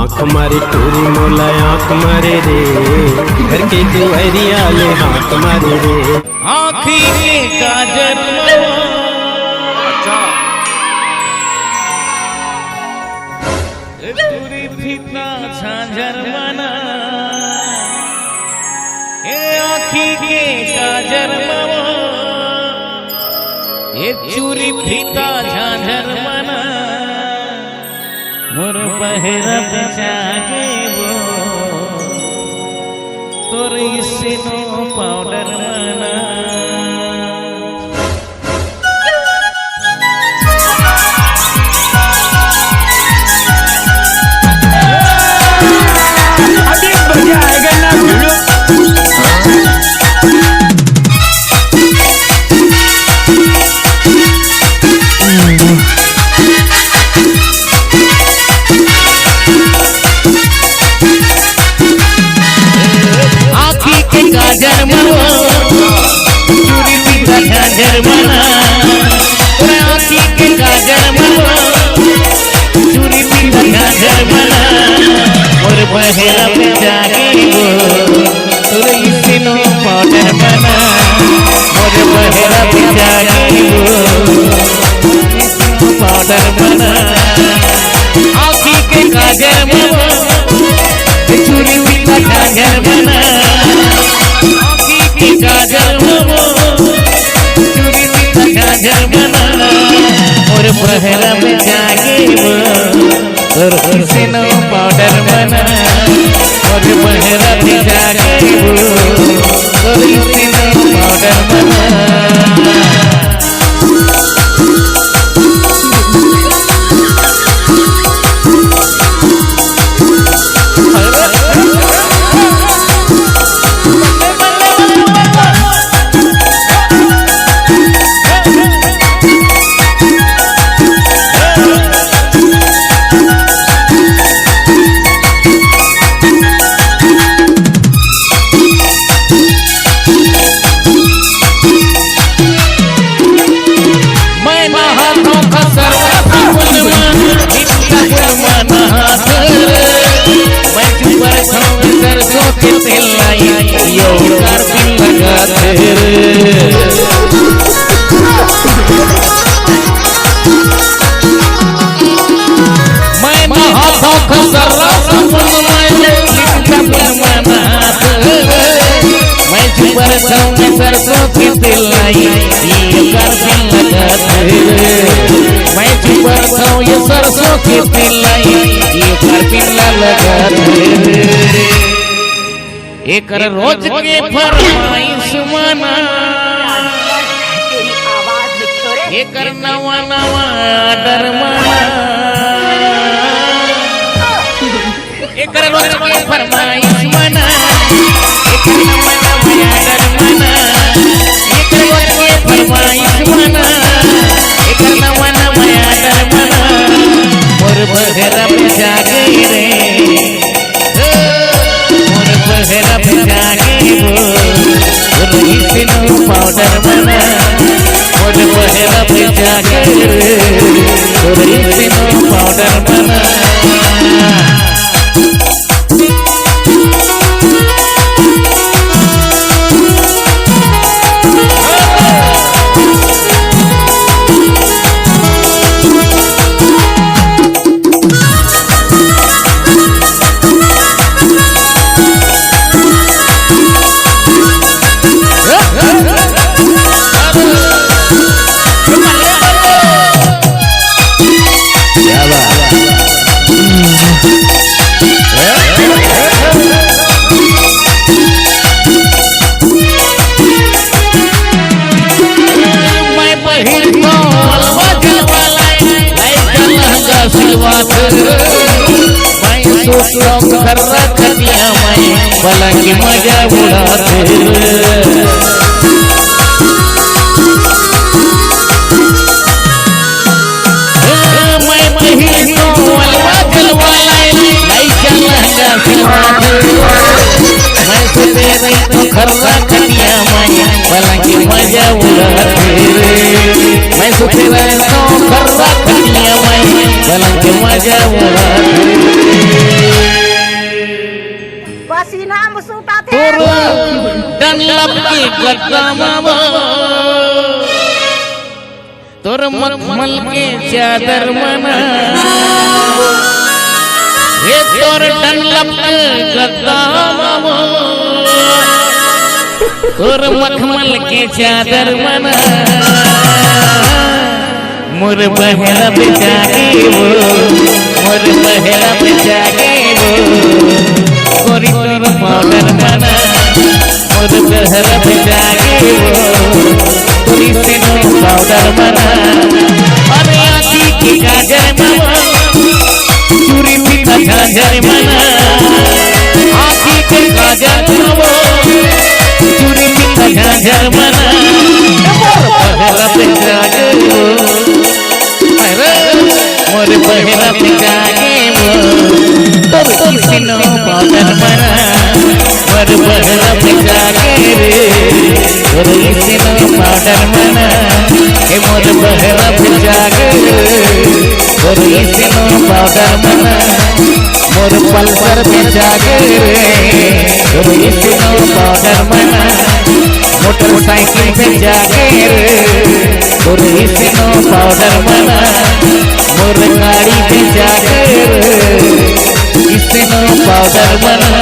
आँख मारे टोरी मोला आँख मारे रे, घर के दुआरिया ले हाथ मारे रे। आँखी के काजल चूरी फीता झांझर मना, आँखी के काजल ये चूरी फीता झांझर मना, मोर बहरा जागे वो तोर सिनो पाउडर मना। अभी बढ़िया आएगा ना वीडियो। आँखी के काजर मना, चूरी पीता झांझर मना, आँखी के काजर मना, चूरी पीता झांझर मना, और बहरा पे जागे वो तोर सिनो पाउडर मना, और बहरा पे जागे वो पाउडर मना। आँखी के काजर मना, चूरी पीता झांझर मना, आँखी के काजल मना, चूरी पीता झांझर मना, और बहरा में जागे वो तोर सिनो पाउडर मना, और बहरा में जागे वो तोर सिनो पाउडर मना। सरसों के तेल लाई ये कर दिल लगाते, मैं चुपरता हूँ ये सरसों के तेल लाई ये कर दिल लगाते। एक रोज के फरमाइश मना, एक नवा नवा डर मना, एक रोज के फरमाइश मना, एक नवा नवा डर मना, एक रोज के फरमाइश मना, एक नवा नवा डर मना, मोर बहरा पे जागे रे, मोर बहरा पे जागे वो तोर सिनो पाउडर मना, मोर बहरा पे जागे रे तोर सिनो पाउडर मना। घर रख दिया मैं भला की मजा उड़ाते, मैं महीनों अलवा जलवा लाई चल लहंगा सिलवाते, मैं सुते रही तो घर रख दिया मैं भला की मजा उड़ाते, मैं सुते रही तो घर रख दिया मैं भला की मजा उड़ाते। सूटा थे तोर डनलप के गद्दा मामा तोर मखमल के चादर मना ये तोर डनलप के गद्दा मामा तोर मखमल के चादर मना मोर बहरा बिछा के वो मोर बहरा बिछा के वो गोरी तोर पाउडर मना मोर बहरा बिछा के वो गोरी से नो पाउडर मना अरे आँखी की गाजर मना चूड़ी पीता झांझर मना आँखी की गाजर मना चूड़ी पीता झांझर मना बहरा बिछा के वो मोर बहरा बिछा के वो तोर किसी नो पाउडर मना मोर बहरा बिछा के रे तोर किसी नो पाउडर मना हे मोर बहरा बिछा के तोर किसी नो पाउडर मना मोर पल्सर बिछा के रे तोर किसी नो पाउडर मना मोटरसाइकिल बिछा के रे तोर किसी नो पाउडर मना मोर गाड़ी बिछा के रे किसी नो पाउडर मना